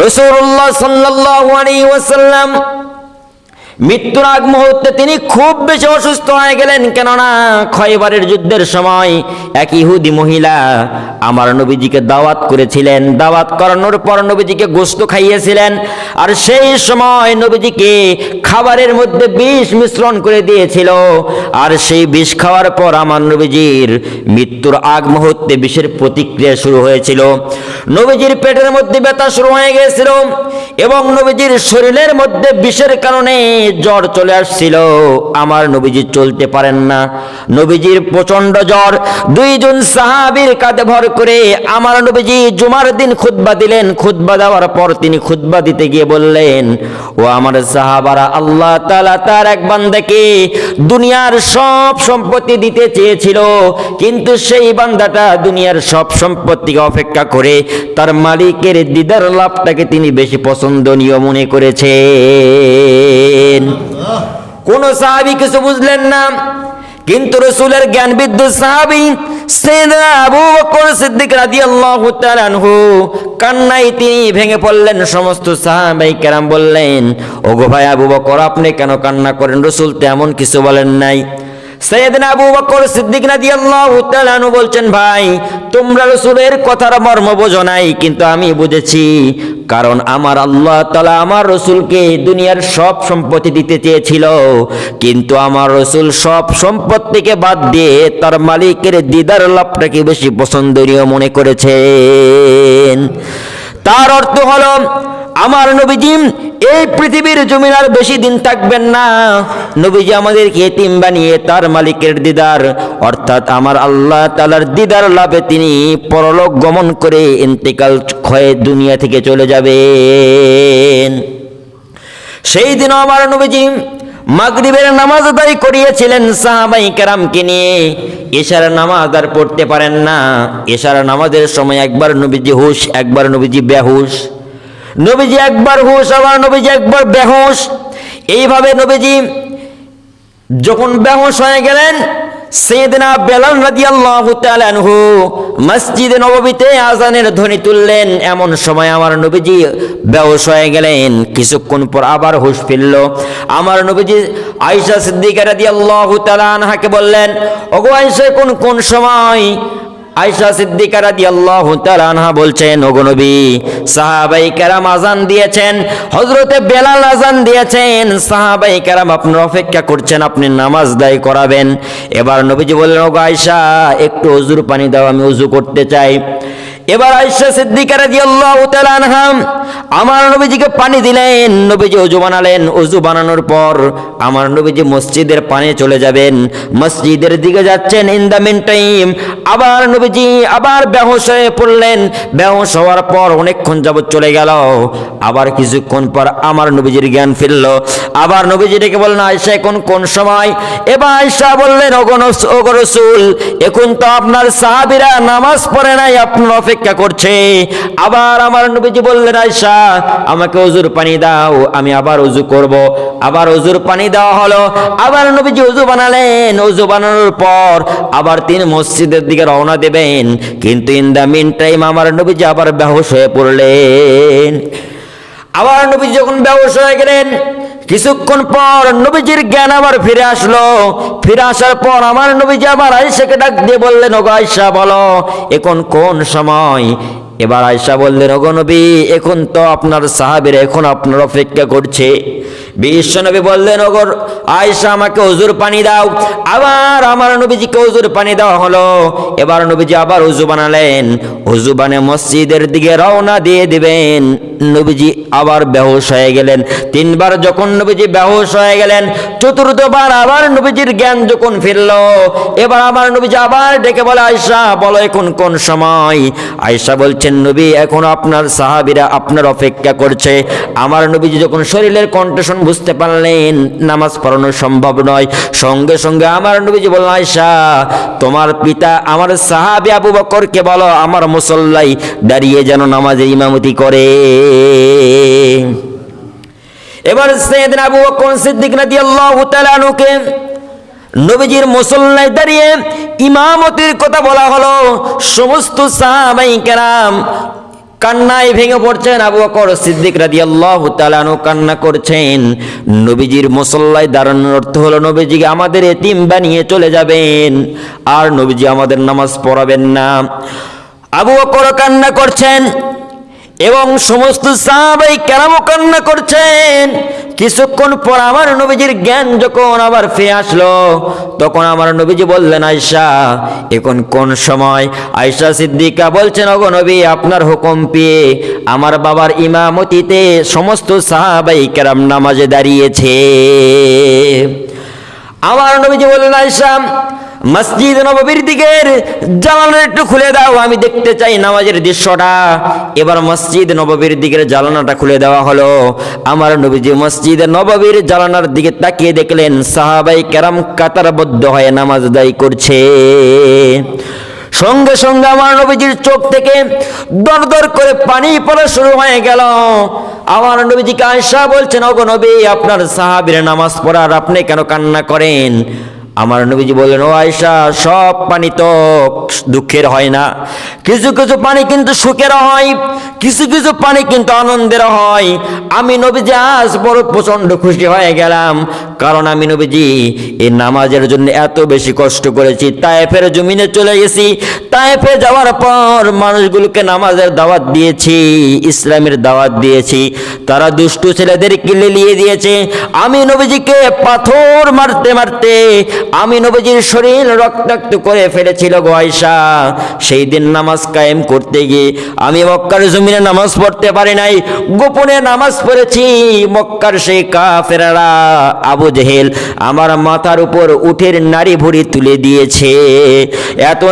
রাসূলুল্লাহ সাল্লাল্লাহু আলাইহি ওয়াসাল্লাম মৃত্যুর আগ মুহূর্তে তিনি খুব বেশি অসুস্থ হয়ে গেলেন। কেননা খয়বারের যুদ্ধের সময় এক ইহুদি মহিলা আমার নবীজিকে দাওয়াত করেছিলেন। দাওয়াত করানোর পর নবীজিকে গোশত খাইয়েছিলেন, আর সেই সময় নবীজিকে খাবারের মধ্যে বিষ মিশ্রণ করে দিয়েছিল। আর সেই বিষ খাওয়ার পর আমার নবীজির মৃত্যুর আগ মুহূর্তে বিষের প্রতিক্রিয়া শুরু হয়েছিল। নবীজির পেটের মধ্যে ব্যথা শুরু হয়ে গিয়েছিল এবং নবীজির শরীরের মধ্যে বিষের কারণে জ্বর চলে আসছিল। আমার নবীজি চলতে পারেন না, নবীজির প্রচন্ড জ্বর। দুইজন সাহাবীর কাঁধে ভর করে আমার নবীজি জুমার দিন খুতবা দিলেন। খুতবা দেওয়ার পর তিনি খুতবা দিতে গিয়ে বললেন, ও আমার সাহাবারা, আল্লাহ তাআলা তার এক বান্দাকে দুনিয়ার সব সম্পত্তি দিতে চেয়েছিল, কিন্তু সেই বান্দাটা দুনিয়ার সব সম্পত্তিকে অপেক্ষা করে তার মালিকের দিদার লাভটাকে তিনি বেশি পছন্দনীয় মনে করেছেন। কোন সাহাবী কিছু বুঝলেন না, কিন্তু রাসূলের জ্ঞান বিদ্যুৎ সাহাবী সাইয়েদনা আবু বকর সিদ্দিক রাদিয়াল্লাহু তাআলা আনহু কান্নায় তিনি ভেঙে পড়লেন। সমস্ত সাহাবাই কেরাম বললেন, ওগো ভাই আবু বকর, আপনি কেন কান্না করেন? রাসূল তো এমন কিছু বলেন নাই। সাইয়েদনা আবু বকর সিদ্দিক রাদিয়াল্লাহু তাআলা আনহু বলছেন, ভাই তোমরা রাসূলের কথার মর্ম বোঝো নাই, কিন্তু আমি বুঝেছি। কারণ আমার আল্লাহ তাআলা আমার রাসূলকে দুনিয়ার সব সম্পত্তি দিতে চেয়েছিল, কিন্তু আমার রাসূল সব সম্পত্তিকে বাদ দিয়ে তার মালিকের দিদার লাভটাকে বেশি পছন্দনীয় মনে করেছেন। তার অর্থ হলো আমার নবীজি এই পৃথিবীর জমিন আর বেশি দিন থাকবেন না। নবীজি আমাদেরকে এতিম বানিয়ে তার মালিকের দিদার অর্থাৎ আমার আল্লাহ তাআলার দিদার লাভে তিনি পরলোক গমন করে ইন্তেকাল হয়ে দুনিয়া থেকে চলে যাবেন। সেই দিন আমার নবীজি মাগরিবের নামাজ আদায় করিয়েছিলেন সাহাবাই কেরামকে নিয়ে। ইশার নামাজ আর পড়তে পারেন না। ইশার নামাজের সময় একবার নবীজি হুশ, একবার নবীজি বেহুশ। নবীজি একবার হুশ, আবার নবীজি একবার বেহুশ। এইভাবে নবীজি যখন বেহুশ হয়ে গেলেন, সাইয়েদনা বেলাল রাদিয়াল্লাহু তাআলা আনহু মসজিদে নববীতে আযানের ধ্বনি তুললেন। এমন সময় আমার নবীজি বেহুশ হয়ে গেলেন। কিছুক্ষণ পর আবার হুশ ফিরল। আমার নবীজি আয়েশা সিদ্দিকা রাদিয়াল্লাহু তাআলা আনহাকে বললেন, ওগো আয়েশা, কোন সময়? আয়েশা সিদ্দিকা রাদিয়াল্লাহু তাআলা আনহা বলছেন, ওগো নবী, সাহাবায়ে কেরাম আযান দিয়েছেন, হযরতে বেলাল আযান দিয়েছেন, সাহাবায়ে কেরাম আপনার অপেক্ষা করছেন, আপনি নামাজ আদায় করাবেন। এবার নবীজি বললেন, ওগো আয়েশা, একটু ওযুর পানি দাও, আমি ওযু করতে চাই। এবার আয়েশা সিদ্দিকা রাদিয়াল্লাহু তাআলা আনহা আমার নবীজিকে পানি দিলেন। নবীজি ওযু বানালেন। ওযু বানানোর পর আমার নবীজি মসজিদের পানে চলে যাবেন। মসজিদের দিকে যাচ্ছেন। ইন দা মিন টাইম আবার নবীজি আবার বেহুশ হয়ে পড়লেন। বেহুশ হওয়ার পর অনেকক্ষণ যাবত চলে গেল। আবার কিছুক্ষণ পর আমার নবীজির জ্ঞান ফিরল। আবার নবীজি ডেকে বললেন, আয়েশা, এখন কোন সময়? এবার আয়েশা বললেন, ওগো রাসূল, এখন তো আপনার সাহাবীরা নামাজ পড়ে নাই, আপনার অপেক্ষা করছে। আবার আমার নবীজি বললেন, আয়েশা, আমাকে ওযুর পানি দাও, আমি আবার ওযু করব। আবার ওযুর পানি দেওয়া হলো। আবার নবীজি ওযু বানালেন। ওযু বানানোর পর আবার তিনি মসজিদের দিকে রওনা দেবেন, কিন্তু ইন দা মিন টাইম আমার নবীজি আবার বেহুশ হয়ে পড়লেন। আবার নবীজি যখন বেহুশ হয়ে গেলেন, কিছুক্ষণ পর নবীজির জ্ঞান আবার ফিরে আসলো। ফিরে আসার পর আমার নবীজি আবার আয়েশাকে ডাক দিয়ে বললেন, ওগো আয়েশা, বলো এখন কোন সময়? এবার আয়েশা বললেন, ওগো নবী, এখন তো আপনার সাহাবীরা এখন আপনার অপেক্ষা করছে। বিশ্বনবী বললেন, ওগো আয়েশা, আমাকে ওযুর পানি দাও। আবার আমার নবীজিকে ওযুর পানি দেওয়া হলো। এবার নবীজি আবার ওযু বানালেন। ওযু বানিয়ে মসজিদের দিকে রওনা দিয়ে দিবেন। নবীজি আবার বেহুশ হয়ে গেলেন। তিনবার যখন নবীজি বেহুশ হয়ে গেলেন, চতুর্থবার আবার নবীজির জ্ঞান যখন ফিরল, এবার আমার নবীজি আবার ডেকে বলে, আয়েশা, বলো এখন কোন সময়? আয়েশা বলছেন, নবী, এখন আপনার সাহাবীরা আপনার অপেক্ষা করছে। আমার নবীজি যখন শরীরের কণ্ঠস্বর বুঝতে পারলেন নামাজ পড়ানো সম্ভব নয়, সঙ্গে সঙ্গে আমার নবীজি বললেন, আয়েশা, তোমার পিতা আমার সাহাবী আবু বকরকে বলো আমার মুসল্লায় দাঁড়িয়ে যেন নামাজে ইমামতি করে। এবার সাইয়েদনা আবু বকর সিদ্দিক রাদিয়াল্লাহু তাআলা আনহুকে নবীজির মুসল্লায় দাঁড়িয়ে ইমামতির কথা বলা হলো। সমস্ত সাহাবায়ে কেরাম কান্নায় ভেঙে পড়ছেন। আবু বকর সিদ্দিক রাদিয়াল্লাহু তাআলা আনহু কান্না করছেন। নবীজির মুসল্লায় দাঁড়ানোর অর্থ হলো নবীজি আমাদের এতিম বানিয়ে চলে যাবেন, আর নবীজি আমাদের নামাজ পড়াবেন না। আবু বকর কান্না করছেন এবং সমস্ত সাহাবায়ে কেরামও কান্না করছেন। কিছুক্ষণ পর আমার নবীজির জ্ঞান যখন আবার ফিরে আসলো, তখন আমার নবীজি বললেন, আয়েশা এখন কোন সময়? আয়েশা সিদ্দিকা বলছেন, ওগো নবী, আপনার হুকুম পেয়ে আমার বাবার ইমামতিতে সমস্ত সাহাবায়ে কেরাম নামাজে দাঁড়িয়েছে। আমার নবীজি বললেন, আয়েশা মসজিদ নববীর দিকের জানালা একটু খুলে দাও, আমি দেখতে চাই নামাজের দৃশ্যটা। এবার মসজিদ নববীর দিকের জানালাটা খুলে দেওয়া হলো। আমার নবীজি মসজিদ নববীর জানালার দিকে তাকিয়ে দেখলেন সাহাবায়ে কেরাম কাতারবদ্ধ হয়ে নামাজ আদায় করছে। সঙ্গে সঙ্গে আমার নবীজির চোখ থেকে দর দর করে পানি পড়া শুরু হয়ে গেল। আমার নবীজিকে আয়েশা বলছেন, ওগো নবী, আপনার সাহাবীরা নামাজ পড়ার আপনি কেন কান্না করেন? আমার নবীজি বললেন, ও আয়েশা, সব পানি তো দুঃখের হয় না, কিছু কিছু পানি কিন্তু সুখের হয়, কিছু কিছু পানি কিন্তু আনন্দের হয়। আমি নবীজি আজ বড় প্রচন্ড খুশি হয়ে গেলাম, কারণ আমি নবীজি এই নামাজের জন্য এত বেশি কষ্ট করেছি। তায়েফের জমিনে চলে গেছি, তায়েফে যাওয়ার পর মানুষগুলোকে নামাজের দাওয়াত দিয়েছি, ইসলামের দাওয়াত দিয়েছি, তারা দুষ্টু ছেলেদেরকে লেলিয়ে দিয়েছে। আমি নবীজিকে পাথর মারতে মারতে আমি নবীজির শরীর রক্তাক্ত করে ফেলেছিল গো আয়েশা। সেই দিন নামাজ কায়েম করতে গিয়ে আমি মক্কার জমিনে নামাজ পড়তে পারি নাই, গোপনে নামাজ পড়েছি। মক্কার সেই কাফেররা আবু জেহেল আমার মাথার উপর উটের নাড়ি ভুঁড়ি তুলে দিয়েছে। এত